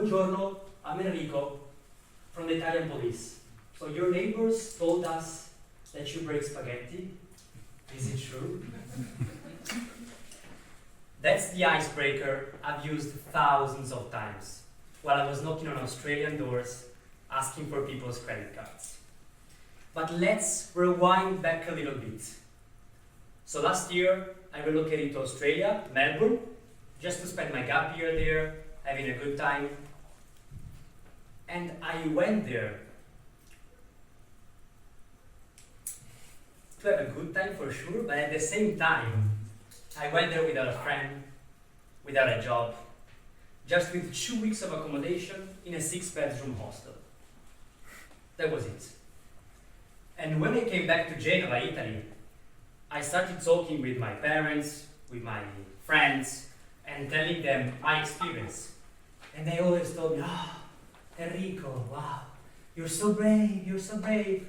buongiorno, I'm Enrico from the Italian police. So your neighbors told us that you break spaghetti. Is it true? That's the icebreaker I've used thousands of times while I was knocking on Australian doors asking for people's credit cards. But let's rewind back a little bit. So last year I relocated to Australia, Melbourne, just to spend my gap year there, having a good time. And I went there to have a good time for sure, but at the same time, I went there without a friend, without a job, just with 2 weeks of accommodation in a 6-bedroom hostel. That was it. And when I came back to Genoa, Italy, I started talking with my parents, with my friends, and telling them my experience. And they always told me, "Ah, Enrico, wow, you're so brave, you're so brave."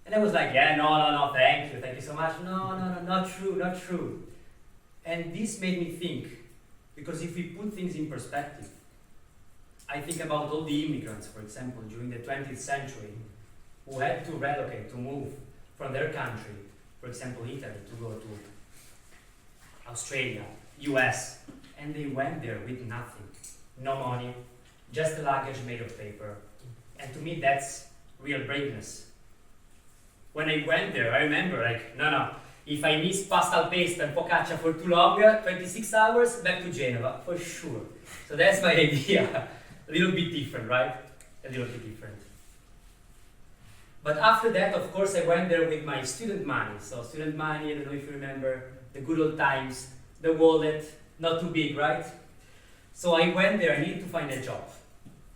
And I was like, "Yeah, no, thank you so much. No, not true. And this made me think, because if we put things in perspective, I think about all the immigrants, for example, during the 20th century, who had to relocate, to move from their country, for example, Italy, to go to Australia, US, and they went there with nothing, no money, just a luggage made of paper. And to me, that's real braveness. When I went there, I remember, no, if I miss pasta al pesto and focaccia for too long, 26 hours, back to Genova, for sure. So that's my idea. A little bit different, right? A little bit different. But after that, of course, I went there with my student money. So student money, I don't know if you remember, the good old times, the wallet, not too big, right? So I went there, I needed to find a job.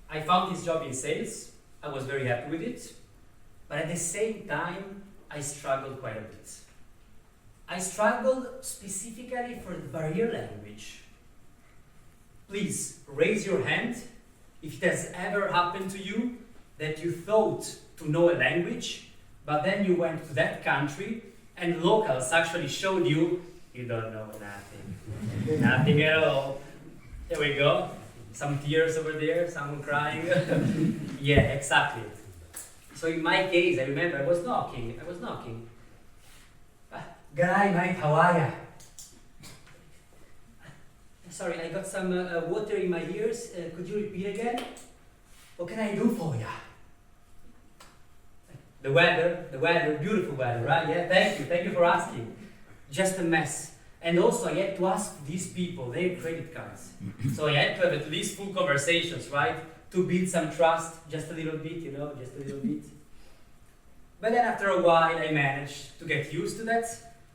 I found this job in sales. I was very happy with it. But at the same time, I struggled quite a bit. I struggled specifically for the barrier language. Please raise your hand if it has ever happened to you that you thought to know a language, but then you went to that country and locals actually showed you don't know nothing. Nothing at all. There we go. Some tears over there, someone crying. Yeah, exactly. So in my case, I remember I was knocking. G'day mate, how are ya? Sorry, I got some water in my ears. Could you repeat again? What can I do for ya? The weather, beautiful weather, right? Yeah, thank you for asking. Just a mess. And also I had to ask these people their credit cards. So I had to have at least full conversations, right? To build some trust, just a little bit, just a little bit. But then after a while I managed to get used to that,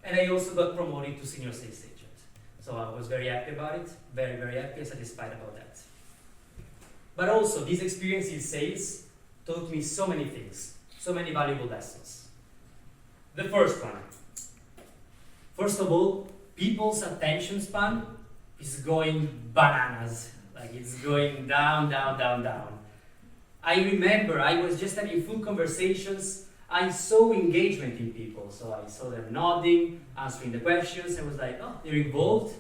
and I also got promoted to senior sales agent. So I was very happy about it, very, very happy and satisfied about that. But also this experience in sales taught me so many things, so many valuable lessons. The first one. First of all, people's attention span is going bananas. Like it's going down. I remember I was just having full conversations. I saw engagement in people. So I saw them nodding, answering the questions. I was like, oh, they're involved.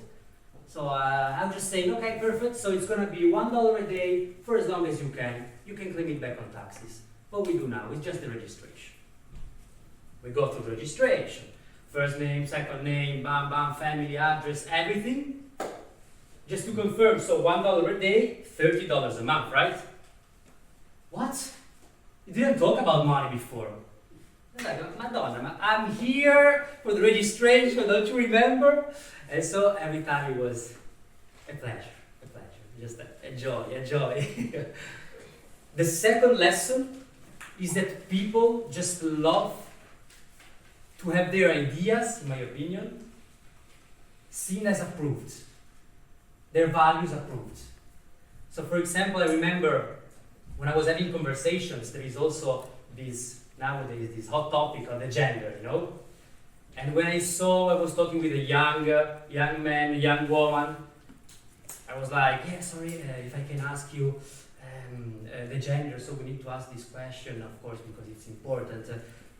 So I'm just saying, okay, perfect. So it's gonna be $1 a day for as long as you can. You can claim it back on taxes. What we do now is just the registration. We go through the registration. First name, second name, bam, family, address, everything. Just to confirm, so $1 a day, $30 a month, right? What? You didn't talk about money before. I was like, Madonna, I'm here for the registration, don't you remember? And so every time it was a pleasure, just a joy. The second lesson is that people just love to have their ideas, in my opinion, seen as approved, their values approved. So for example, I remember when I was having conversations, there is also nowadays this hot topic on the gender, And when I was talking with a young man, a young woman, I was like, yeah, sorry, if I can ask you the gender, so we need to ask this question, of course, because it's important.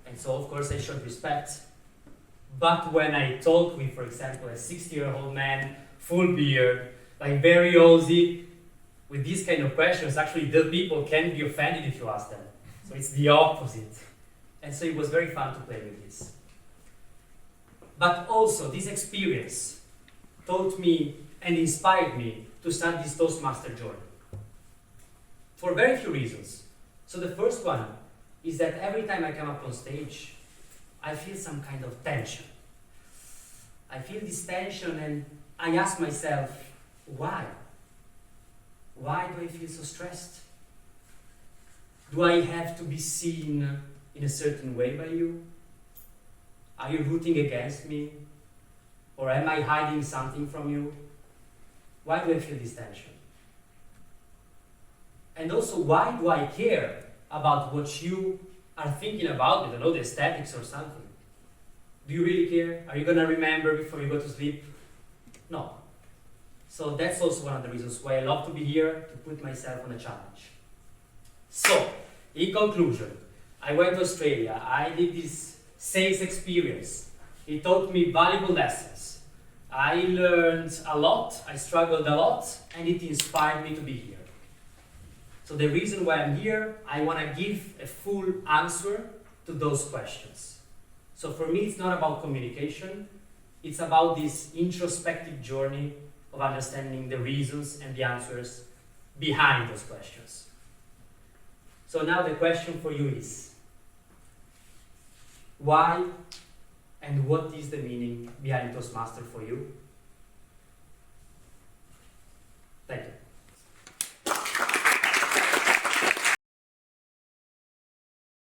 And so, of course, I showed respect. But when I talk with, for example, a 60-year-old man, full beard, like very Aussie, with these kind of questions, actually the people can be offended if you ask them. So it's the opposite. And so it was very fun to play with this. But also, this experience taught me and inspired me to start this Toastmaster journey. For very few reasons. So the first one is that every time I come up on stage, I feel some kind of tension. I feel this tension and I ask myself, why? Why do I feel so stressed? Do I have to be seen in a certain way by you? Are you rooting against me? Or am I hiding something from you? Why do I feel this tension? And also, why do I care about what you are thinking about? I don't know, the aesthetics or something. Do you really care? Are you going to remember before you go to sleep? No. So that's also one of the reasons why I love to be here, to put myself on a challenge. So, in conclusion, I went to Australia. I did this sales experience. It taught me valuable lessons. I learned a lot, I struggled a lot, and it inspired me to be here. So the reason why I'm here, I want to give a full answer to those questions. So for me, it's not about communication. It's about this introspective journey of understanding the reasons and the answers behind those questions. So now the question for you is, why and what is the meaning behind Toastmaster for you?